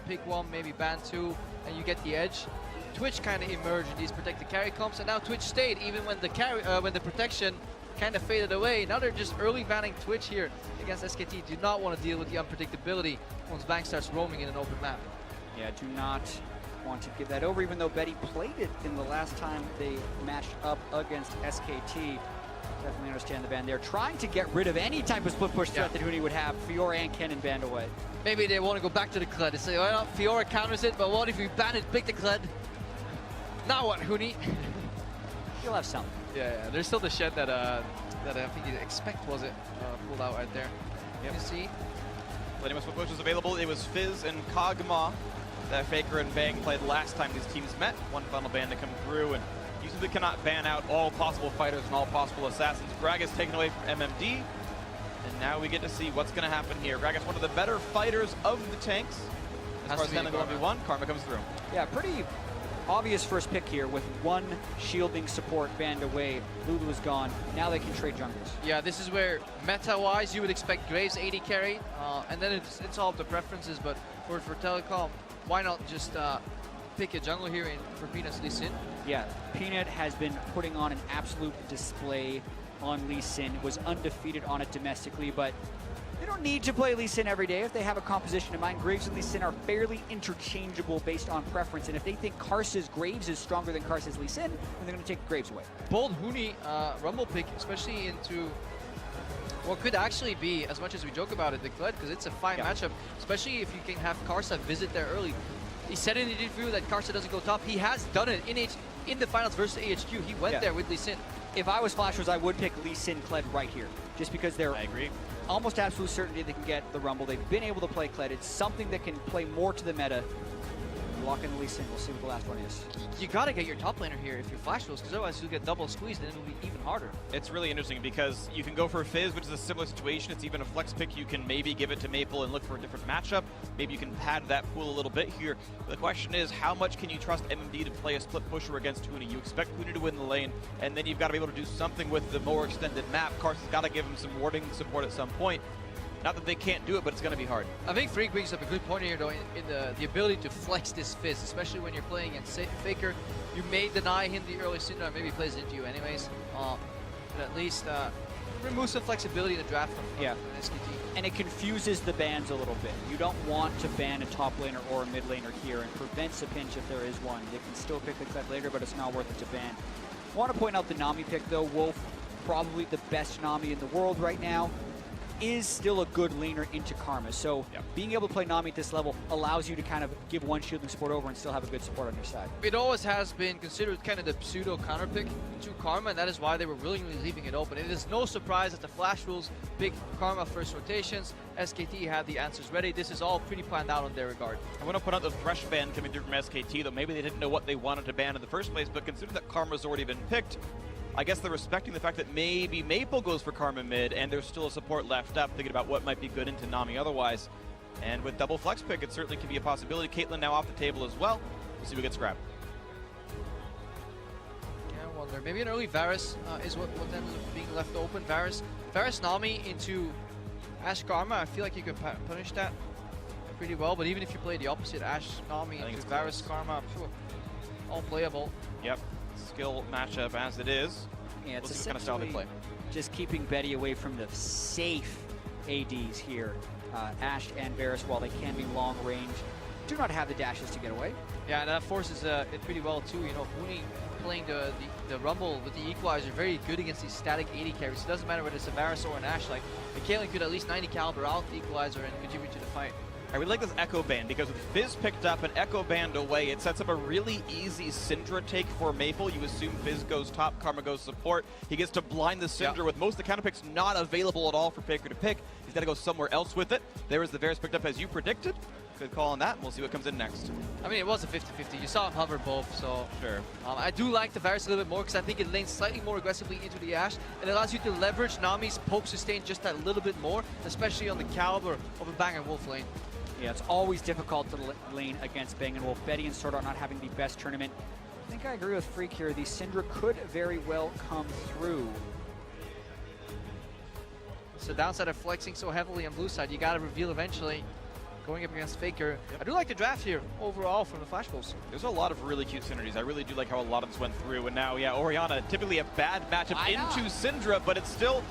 pick one, maybe ban two, and you get the edge. Twitch kind of emerged in these protected carry comps, and now Twitch stayed even when the protection kind of faded away. Now they're just early banning Twitch here against SKT. Do not want to deal with the unpredictability once Bang starts roaming in an open map. Yeah, do not want to give that over, even though Betty played it in the last time they matched up against SKT. Definitely understand the ban. They're trying to get rid of any type of split push threat that Huni would have. Fiora and Kennen banned away. Maybe they want to go back to the Kled and say, well, Fiora counters it, but what if we ban it, pick the Kled? Now what, Huni? You'll have some. Yeah, there's still the shed that I think you expect was it pulled out right there. Yep. You see? Plenty of split push was available. It was Fizz and Kog'Maw that Faker and Bang played last time these teams met. One final ban to come through, and you simply cannot ban out all possible fighters and all possible assassins. Gragas taken away from MMD, and now we get to see what's going to happen here. Gragas, one of the better fighters of the tanks. As far as handling the 1v1, Karma comes through. Yeah, pretty obvious first pick here with one shielding support banned away. Lulu is gone. Now they can trade junglers. Yeah, this is where meta-wise you would expect Graves 80 carry, and then it's all up to preferences, but for telecom, why not just pick a jungle here for Peanut's Lee Sin? Yeah, Peanut has been putting on an absolute display on Lee Sin. Was undefeated on it domestically, but they don't need to play Lee Sin every day if they have a composition in mind. Graves and Lee Sin are fairly interchangeable based on preference, and if they think Karsa's Graves is stronger than Karsa's Lee Sin, then they're going to take Graves away. Bold Huni Rumble pick, especially into what could actually be, as much as we joke about it, the Kled, because it's a fine matchup, especially if you can have Karsa visit there early. He said in the interview that Karsa doesn't go top. He has done it in the finals versus AHQ. He went there with Lee Sin. If I was Flashers, I would pick Lee Sin Kled right here, just because they're almost absolute certainty they can get the Rumble. They've been able to play Kled. It's something that can play more to the meta. Lock in the Lee Sin. We'll see what the last one is. You got to get your top laner here if you're Flash Rules, because otherwise you'll get double squeezed and it'll be even harder. It's really interesting because you can go for Fizz, which is a similar situation. It's even a flex pick. You can maybe give it to Maple and look for a different matchup. Maybe you can pad that pool a little bit here. The question is, how much can you trust MMD to play a split pusher against Huni? You expect Huni to win the lane, and then you've got to be able to do something with the more extended map. Carson's got to give him some warding support at some point. Not that they can't do it, but it's going to be hard. I think Freak brings up a good point here, though, in the ability to flex this Fizz, especially when you're playing against Faker. You may deny him the early Syndrome, maybe he plays into you anyways. But at least remove some flexibility in the draft from SKT. And it confuses the bans a little bit. You don't want to ban a top laner or a mid laner here, and prevents a pinch if there is one. They can still pick the Kled later, but it's not worth it to ban. I want to point out the Nami pick, though. Wolf, probably the best Nami in the world right now, is still a good laner into Karma. So being able to play Nami at this level allows you to kind of give one shielding support over and still have a good support on your side. It always has been considered kind of the pseudo counter pick to Karma, and that is why they were willingly leaving it open. It is no surprise that the Flash Rules pick Karma first rotations. SKT had the answers ready. This is all pretty planned out in their regard. I want to put out the Thresh ban coming through from SKT, though maybe they didn't know what they wanted to ban in the first place, but consider that Karma's already been picked. I guess they're respecting the fact that maybe Maple goes for Karma mid, and there's still a support left up, thinking about what might be good into Nami otherwise. And with double flex pick, it certainly could be a possibility. Caitlyn now off the table as well. We'll see who gets grabbed. Yeah, I wonder. Maybe an early Varus is what ends up being left open. Varus Nami into Ashe Karma. I feel like you could punish that pretty well, but even if you play the opposite, Ashe Nami into Varus Karma, sure, all playable. Yep. Skill matchup as it is. Yeah, it's we'll see what kind of style they play. Just keeping Betty away from the safe ADs here. Ashe and Varus, while they can be long range, do not have the dashes to get away. Yeah, and that forces it pretty well too. You know, Huni playing the Rumble with the Equalizer, very good against these static 80 carries. It doesn't matter whether it's a Varus or an Ashe. Like, the Caitlyn could at least 90 caliber out the Equalizer and contribute to the fight. I really like this Echo Band, because with Fizz picked up and Echo Band away, it sets up a really easy Syndra take for Maple. You assume Fizz goes top, Karma goes support. He gets to blind the Syndra with most of the counter picks not available at all for Faker to pick. He's got to go somewhere else with it. There is the Varus picked up as you predicted. Good call on that, and we'll see what comes in next. I mean, it was a 50-50. You saw him hover both, so sure. I do like the Varus a little bit more, because I think it lanes slightly more aggressively into the Ashe, and it allows you to leverage Nami's poke sustain just that little bit more, especially on the caliber of a Bang & Wolf lane. Yeah, it's always difficult to lane against Bang & Wolf. Betty and Sword Art not having the best tournament. I think I agree with Freak here. The Syndra could very well come through. It's the downside of flexing so heavily on blue side. You got to reveal eventually. going up against Faker. I do like the draft here overall from the Flash Wolves. There's a lot of really cute synergies. I really do like how a lot of this went through. And now, yeah, Orianna, typically a bad matchup into Syndra, but it's still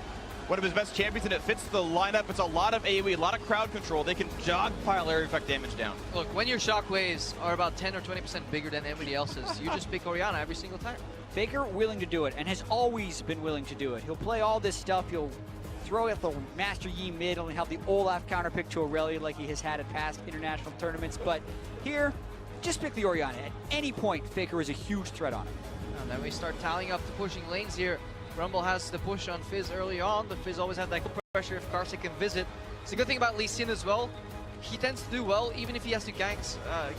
one of his best champions, and it fits the lineup. It's a lot of AoE, a lot of crowd control. They can jog pile area effect damage down. Look, when your shockwaves are about 10 or 20% bigger than anybody else's, you just pick Orianna every single time. Faker willing to do it, and has always been willing to do it. He'll play all this stuff. He'll throw at the Master Yi mid, only have the Olaf counterpick to Aurelia like he has had at past international tournaments. But here, just pick the Orianna. At any point, Faker is a huge threat on him. And then we start tallying up the pushing lanes here. Rumble has the push on Fizz early on, but Fizz always had that pressure if Karsa can visit. It's a good thing about Lee Sin as well. He tends to do well, even if he has to gank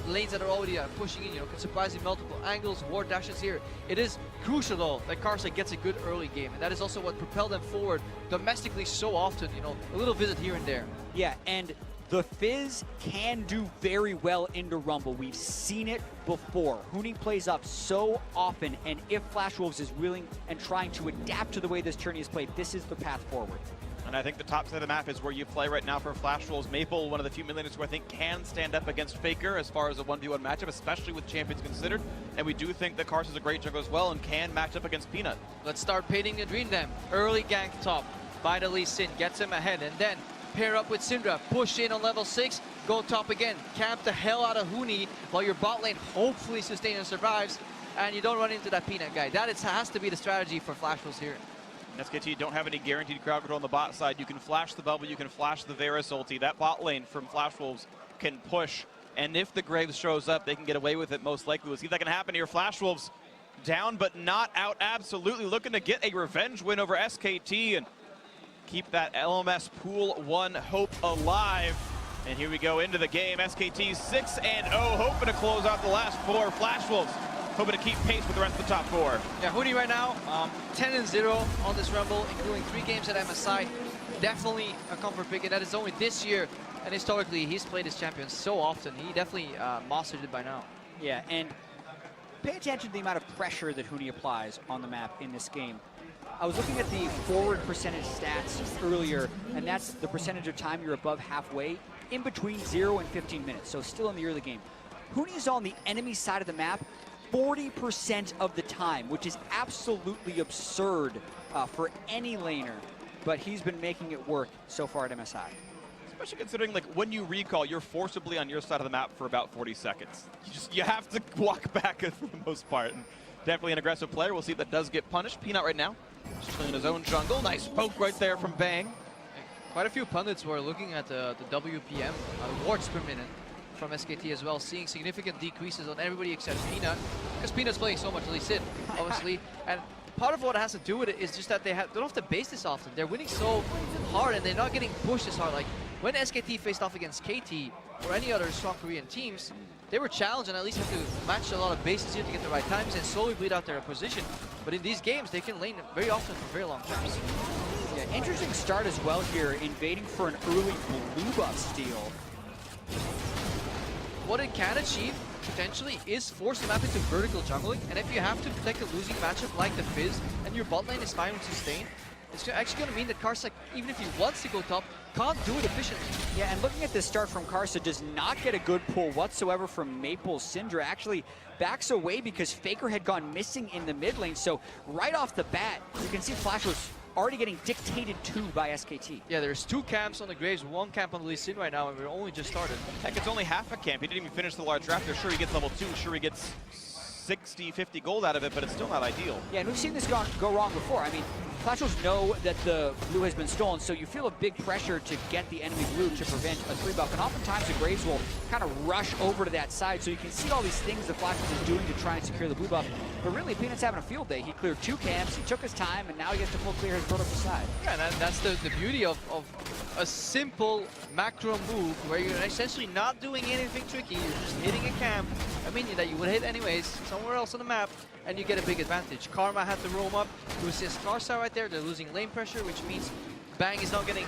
lanes that are already pushing in, can surprise in multiple angles, ward dashes here. It is crucial, though, that Karsa gets a good early game, and that is also what propelled them forward domestically so often, a little visit here and there. Yeah, and the Fizz can do very well into Rumble. We've seen it before. Huni plays up so often, and if Flash Wolves is willing and trying to adapt to the way this tourney is played, this is the path forward. And I think the top side of the map is where you play right now for Flash Wolves. Maple, one of the few millionaires who I think can stand up against Faker as far as a 1v1 matchup, especially with champions considered. And we do think that Karsa is a great jungler as well and can match up against Peanut. Let's start painting the dream then. Early gank top by the Lee Sin, gets him ahead, and then pair up with Syndra, push in on level 6, go top again, camp the hell out of Huni while your bot lane hopefully sustains and survives, and you don't run into that Peanut guy. That has to be the strategy for Flash Wolves here. SKT don't have any guaranteed crowd control on the bot side. You can flash the bubble, you can flash the Varus ulti. That bot lane from Flash Wolves can push, and if the Graves shows up, they can get away with it most likely. We'll see if that can happen here. Flash Wolves down but not out, absolutely looking to get a revenge win over SKT and keep that LMS Pool 1 hope alive. And here we go into the game. SKT 6-0, hoping to close out the last 4. Flash Wolves hoping to keep pace with the rest of the top 4. Yeah, Huni right now, 10-0 on this Rumble, including 3 games at MSI. Definitely a comfort pick, and that is only this year. And historically, he's played his champions so often. He definitely mastered it by now. Yeah, and pay attention to the amount of pressure that Huni applies on the map in this game. I was looking at the forward percentage stats earlier, and that's the percentage of time you're above halfway in between 0 and 15 minutes, so still in the early game. Huni is on the enemy side of the map 40% of the time, which is absolutely absurd for any laner, but he's been making it work so far at MSI. Especially considering, like, when you recall, you're forcibly on your side of the map for about 40 seconds. You have to walk back for the most part. And definitely an aggressive player. We'll see if that does get punished. Peanut right now, just chilling in his own jungle. Nice poke right there from Bang. Quite a few pundits were looking at the WPM, wards per minute from SKT as well, seeing significant decreases on everybody except Peanut, because Peanut's playing so much Lee Sin, obviously. And part of what has to do with it is just that they don't have to base this often. They're winning so hard, and they're not getting pushed as hard. Like, when SKT faced off against KT or any other strong Korean teams, they were challenged and at least have to match a lot of bases here to get the right times and slowly bleed out their position. But in these games, they can lane very often for very long times. Yeah, interesting start as well here, invading for an early blue buff steal. What it can achieve, potentially, is force the map into vertical jungling, and if you have to protect a losing matchup like the Fizz, and your bot lane is fine with sustain, it's actually going to mean that Karsa, even if he wants to go top, can't do it efficiently. Yeah, and looking at this start from Karsa, does not get a good pull whatsoever from Maple. Syndra actually backs away because Faker had gone missing in the mid lane, so right off the bat, you can see Flash was already getting dictated to by SKT. Yeah, there's 2 camps on the Graves, 1 camp on the Lee Sin right now, and we're only just started. Heck, it's only half a camp. He didn't even finish the large draft there. Sure, he gets level 2. Sure, he gets 60, 50 gold out of it, but it's still not ideal. Yeah, and we've seen this go wrong before. I mean, Flash Wolves know that the blue has been stolen, so you feel a big pressure to get the enemy blue to prevent a 3-buff, and oftentimes the Graves will kind of rush over to that side, so you can see all these things that Flash Wolves is doing to try and secure the blue buff. But really, Peanut's having a field day. He cleared 2 camps, he took his time, and now he gets to full clear his vertical side. Yeah, that's the beauty of a simple macro move where you're essentially not doing anything tricky. You're just hitting a camp, a minion that you would hit anyways, somewhere else on the map, and you get a big advantage. Karma had to roam up to assist Karsa right there. They're losing lane pressure, which means Bang is not getting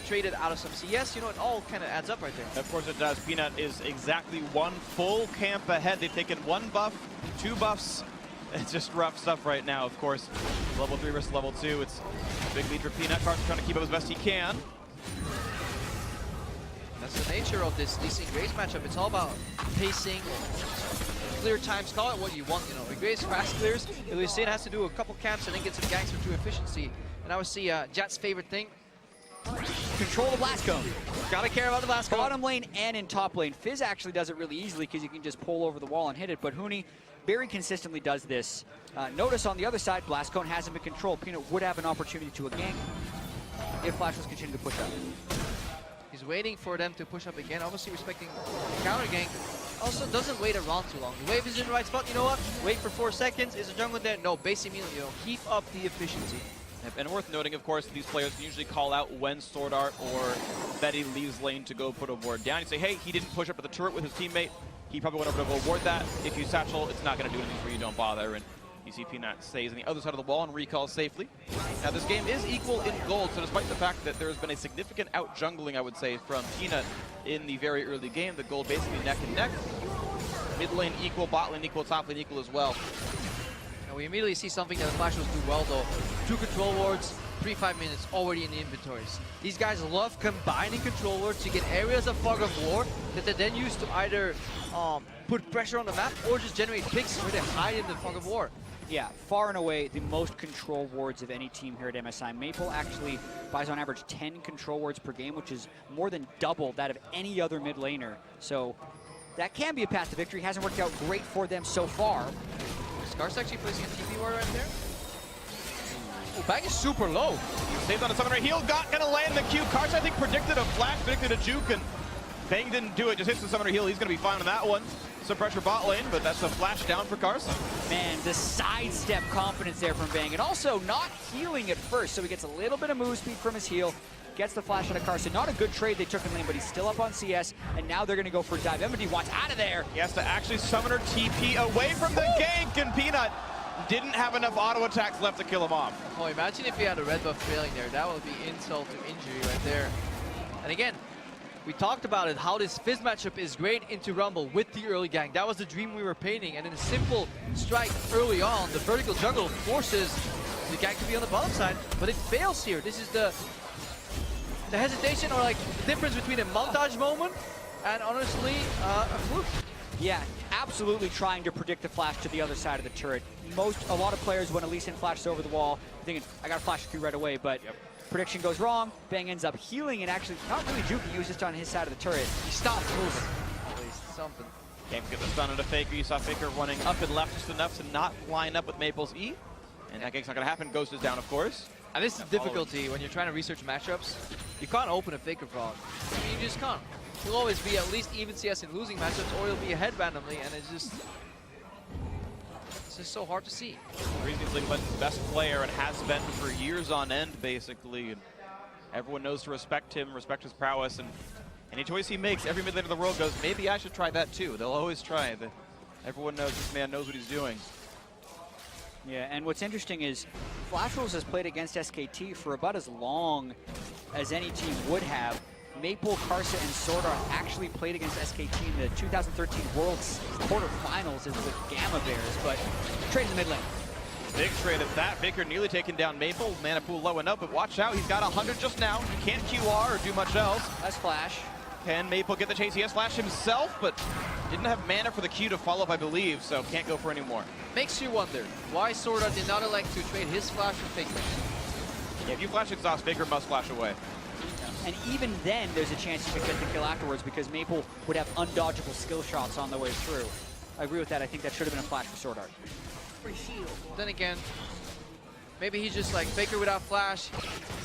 traded out of some CS. You know, it all kind of adds up right there. Of course it does. Peanut is exactly 1 full camp ahead. They've taken 1 buff, 2 buffs. It's just rough stuff right now, of course. Level 3 versus level 2. It's a big lead for Peanut. Karsa trying to keep up as best he can. That's the nature of this DC Grace matchup. It's all about pacing, clear times, call it what you want, you know. Grace fast clears, Lucien has to do a couple camps and then get some ganks for true efficiency. And I would see Jet's favorite thing. Control the blast cone. Gotta care about the blast cone. Bottom lane and in top lane. Fizz actually does it really easily because you can just pull over the wall and hit it, but Huni very consistently does this. Notice on the other side, blast cone hasn't been controlled. Peanut would have an opportunity to a gank if Flash was continuing to push up. He's waiting for them to push up again, obviously respecting the counter gank. Also doesn't wait around too long. The wave is in the right spot, you know what? Wait for 4 seconds, is the jungle there? No, base immediately, you know, keep up the efficiency. And worth noting, of course, these players can usually call out when Sword Art or Betty leaves lane to go put a ward down. You say, hey, he didn't push up at the turret with his teammate. He probably went over to go ward that. If you satchel, it's not going to do anything for you, don't bother. And you see Peanut stays on the other side of the wall and recalls safely. Now, this game is equal in gold, so despite the fact that there has been a significant out-jungling, I would say, from Peanut in the very early game, the gold basically neck and neck. Mid lane equal, bot lane equal, top lane equal as well. And we immediately see something that the Flashers do well, though. 2 control wards, 3-5 minutes already in the inventories. These guys love combining control wards to get areas of fog of war that they then use to either put pressure on the map or just generate picks where they hide in the fog of war. Yeah, far and away the most control wards of any team here at MSI. Maple actually buys on average 10 control wards per game, which is more than double that of any other mid laner. So that can be a path to victory. Hasn't worked out great for them so far. Scar's actually placing a TP ward right there. Oh, Bang is super low. Saved on a Summoner Heal, gonna land the Q. Karsa, I think, predicted a flash, predicted a juke, and Bang didn't do it, just hits the Summoner Heal. He's gonna be fine on that one. Some pressure bot lane, but that's a flash down for Karsa. Man, the sidestep confidence there from Bang, and also not healing at first, so he gets a little bit of move speed from his heal, gets the flash out of Karsa. Not a good trade they took in lane, but he's still up on CS, and now they're gonna go for a dive. MD wants out of there. He has to actually Summoner TP away from the gank, and Peanut didn't have enough auto attacks left to kill him off. Oh, imagine if he had a red buff trailing there. That would be insult to injury right there. And again, we talked about it, how this Fizz matchup is great into Rumble with the early gank. That was the dream we were painting, and in a simple strike early on, the vertical jungle forces the gank to be on the bottom side, but it fails here. This is the hesitation, or like the difference between a montage moment and honestly a fluke. Yeah, absolutely trying to predict the flash to the other side of the turret. A lot of players, when Lee Sin flashes over the wall, thinking, I got to flash through right away, but prediction goes wrong. Bang ends up healing and actually not really juking. He was just on his side of the turret. He stopped moving. At least something. Can't get the stun into Faker. You saw Faker running up and left just enough to not line up with Maple's E. And that gank's not going to happen. Ghost is down, of course. And this is the difficulty when you're trying to research matchups. You can't open a Faker frog. I mean, you just can't. He'll always be at least even CS in losing matchups, or he'll be ahead randomly, and it's just so hard to see. He's League of Legends' best player and has been for years on end, basically. And everyone knows to respect him, respect his prowess, and any choice he makes, every mid laner in the world goes, maybe I should try that too. They'll always try. Everyone knows this man knows what he's doing. Yeah, and what's interesting is Flash Wolves has played against SKT for about as long as any team would have. Maple, Karsa, and Sword Art actually played against SKT in the 2013 Worlds quarterfinals as the Gamma Bears, but trade in the mid lane. Big trade at that. Baker nearly taking down Maple. Mana pool low enough, but watch out. He's got 100 just now. He can't QR or do much else. That's Flash. Can Maple get the chase? He has Flash himself, but didn't have mana for the Q to follow up, I believe, so can't go for any more. Makes you wonder why Sword Art did not elect to trade his Flash for Faker. Yeah, if you Flash exhaust, Baker must Flash away. And even then, there's a chance you could get the kill afterwards because Maple would have undodgeable skill shots on the way through. I agree with that. I think that should have been a flash for Sword Art. Then again, maybe he's just like, Faker without Flash,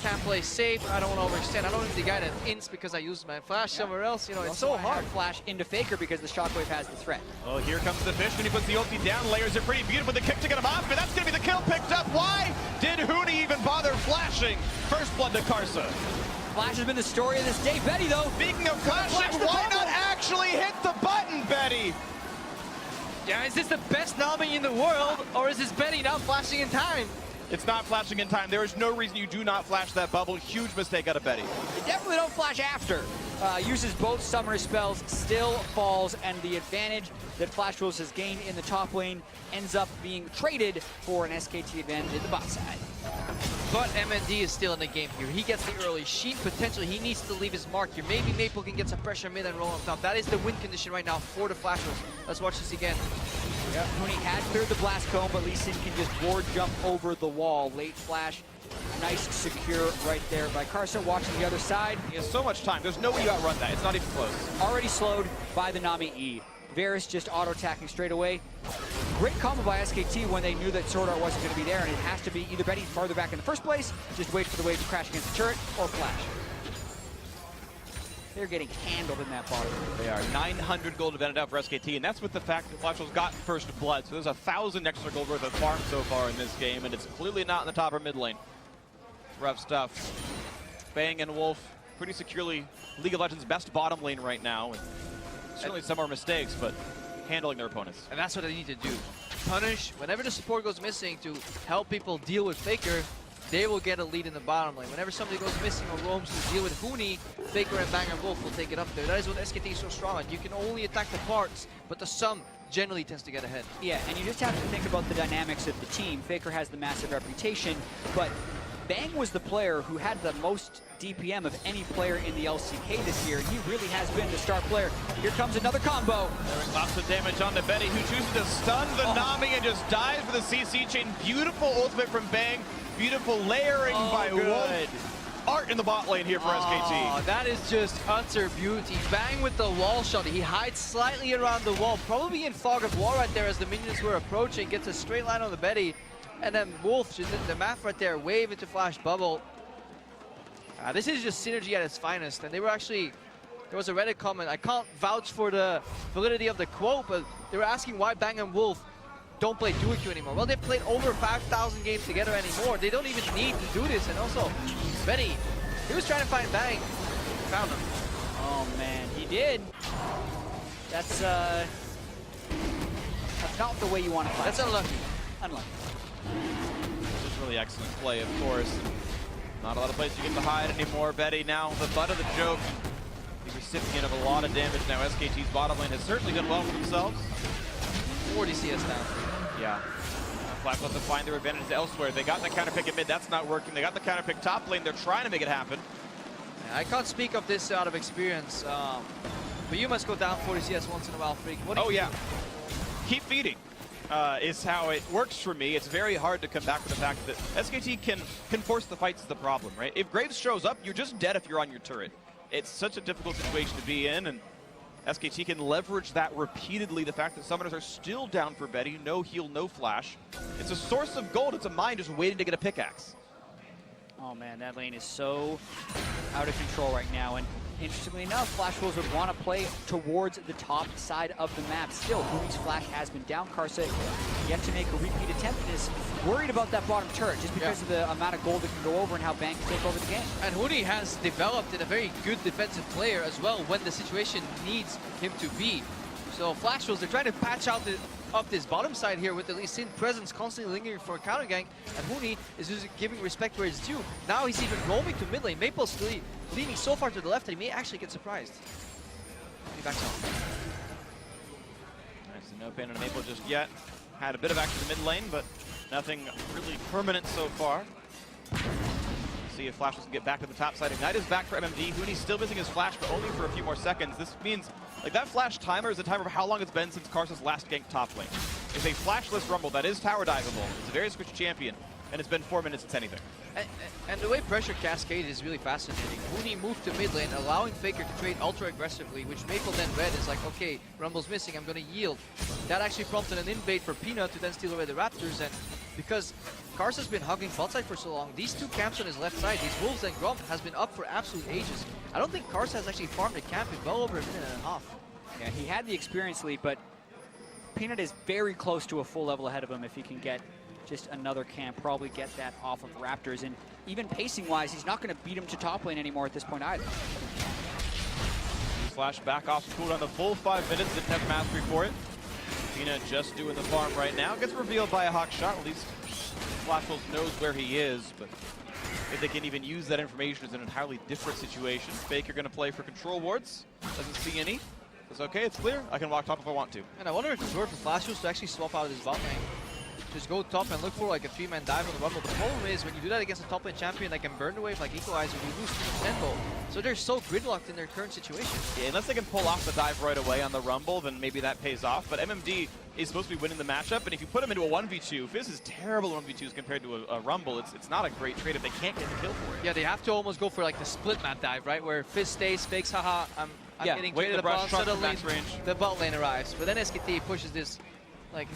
can't play safe, I don't want to overextend. I don't need the guy that ints because I used my Flash somewhere else. You know, it's so hard. Flash into Faker because the Shockwave has the threat. Well, here comes the fish, and he puts the ulti down. Layers are pretty beautiful. The kick to get him off, but that's going to be the kill picked up. Why did Huni even bother flashing? First blood to Karsa. Flash has been the story of this day. Betty, though. Speaking of flashing, why not actually hit the button, Betty? Yeah, is this the best Nami in the world, or is this Betty not flashing in time? It's not flashing in time. There is no reason you do not flash that bubble. Huge mistake out of Betty. You definitely don't flash after. Uses both summoner spells, still falls, and the advantage that Flash Wolves has gained in the top lane ends up being traded for an SKT advantage at the bot side. But MND is still in the game here. He gets the early sheet. Potentially, he needs to leave his mark here. Maybe Maple can get some pressure mid and roll on top. That is the win condition right now for the Flash Wolves. Let's watch this again. Yeah, Huni had cleared the blast cone, but Lee Sin can just board jump over the wall. Late flash, nice secure right there by Karsa. Watching the other side. He has so much time. There's no way you outrun that. It's not even close. Already slowed by the Nami E. Varus just auto-attacking straight away. Great combo by SKT when they knew that Sword Art wasn't going to be there, and it has to be either Betty farther back in the first place, just wait for the wave to crash against the turret, or flash. They're getting handled in that bottom. They are 900 gold advantage out for SKT, and that's with the fact that Flash Wolves got first blood. So there's 1,000 extra gold worth of farm so far in this game, and it's clearly not in the top or mid lane. Rough stuff. Bang and Wolf pretty securely League of Legends' best bottom lane right now. And certainly some more mistakes, but handling their opponents. And that's what they need to do. Punish whenever the support goes missing to help people deal with Faker. They will get a lead in the bottom lane. Whenever somebody goes missing or roams to deal with Huni, Faker and Bang and Wolf will take it up there. That is what SKT is so strong at. You can only attack the parts, but the sum generally tends to get ahead. Yeah, and you just have to think about the dynamics of the team. Faker has the massive reputation, but Bang was the player who had the most DPM of any player in the LCK this year, and he really has been the star player. Here comes another combo. Lots of damage on the Betty, who chooses to stun the Nami and just dies for the CC chain. Beautiful ultimate from Bang. Beautiful layering by Wolf. Art in the bot lane here for SKT. That is just utter beauty. Bang with the wall shot. He hides slightly around the wall, probably in fog of war right there as the minions were approaching. Gets a straight line on the Betty. And then Wolf, just the math right there, wave into flash bubble. This is just synergy at its finest. And they were actually, there was a Reddit comment. I can't vouch for the validity of the quote, but they were asking why Bang and Wolf don't play duo queue anymore. Well, they've played over 5,000 games together anymore. They don't even need to do this. And also, Betty, he was trying to find Bang. Found him. Oh man, he did. That's not the way you want to play. That's unlucky. Unlucky. Just really excellent play, of course. Not a lot of places you get to hide anymore. Betty now the butt of the joke. The recipient of a lot of damage now. SKT's bottom lane has certainly done well for themselves. 40 CS down. Yeah. Flash left to find their advantage elsewhere. They got the counter pick at mid. That's not working. They got the counter pick top lane. They're trying to make it happen. I can't speak of this out of experience, but you must go down 40 CS once in a while, Freak. What do you do? Keep feeding. Is how it works for me. It's very hard to come back with the fact that SKT can force the fights is the problem, right? If Graves shows up, you're just dead if you're on your turret. It's such a difficult situation to be in, and SKT can leverage that repeatedly. The fact that summoners are still down for Betty, no heal, no flash. It's a source of gold. It's a mine just waiting to get a pickaxe. Oh man, that lane is so out of control right now, and interestingly enough, Flash Wolves would want to play towards the top side of the map. Still, Huni's flash has been down. Karsa yet to make a repeat attempt and is worried about that bottom turret just because of the amount of gold that can go over and how Bang can take over the game. And Huni has developed in a very good defensive player as well when the situation needs him to be. So Flash Wolves, they're trying to patch out up this bottom side here with the Lee Sin presence constantly lingering for a counter gank, and Huni is just giving respect where it's due. Now he's even roaming to mid lane. Maple's leaning so far to the left that he may actually get surprised. He backs off. Nice, no pain on Maple just yet. Had a bit of action in the mid lane, but nothing really permanent so far. See if Flash can get back to the top side. Ignite is back for MMD. Huni's still missing his flash, but only for a few more seconds. This means, like, that flash timer is a timer of how long it's been since Karsa's last gank top lane. It's a flashless rumble that is tower diveable. It's a very squishy champion, and it's been 4 minutes since anything. And the way pressure cascade is really fascinating. Huni moved to mid lane, allowing Faker to trade ultra aggressively, which Maple then read is like, okay, Rumble's missing, I'm going to yield. That actually prompted an invade for Peanut to then steal away the Raptors, and because Karsa's been hugging bot side for so long, these two camps on his left side, these Wolves and Grump, has been up for absolute ages. I don't think Karsa has actually farmed a camp in well over a minute and a half. Yeah, he had the experience lead, but Peanut is very close to a full level ahead of him if he can get just another camp, probably get that off of Raptors. And even pacing-wise, he's not going to beat him to top lane anymore at this point either. Flash back off cooldown the full 5 minutes. Didn't have mastery for it. Peanut just doing the farm right now. Gets revealed by a hawk shot. At least Flash Wolves knows where he is, but if they can even use that information is an entirely different situation. Faker going to play for control wards. Doesn't see any. It's okay, it's clear. I can walk top if I want to. And I wonder if it's worth for Flash Wolves to actually swap out of his bot lane. just go top and look for like a 3-man dive on the Rumble. The problem is when you do that against a top lane champion that can burn the wave like Equalizer, you lose too much tempo. So they're so gridlocked in their current situation. Yeah, unless they can pull off the dive right away on the Rumble, then maybe that pays off. But MMD is supposed to be winning the matchup, and if you put him into a 1v2, Fizz is terrible 1v2s compared to a Rumble. It's not a great trade if they can't get the kill for it. Yeah, they have to almost go for like the split map dive, right? Where Fizz stays, fakes, haha, I'm getting wait traded the brush, upon, suddenly max range. the bot lane arrives. But then SKT pushes this like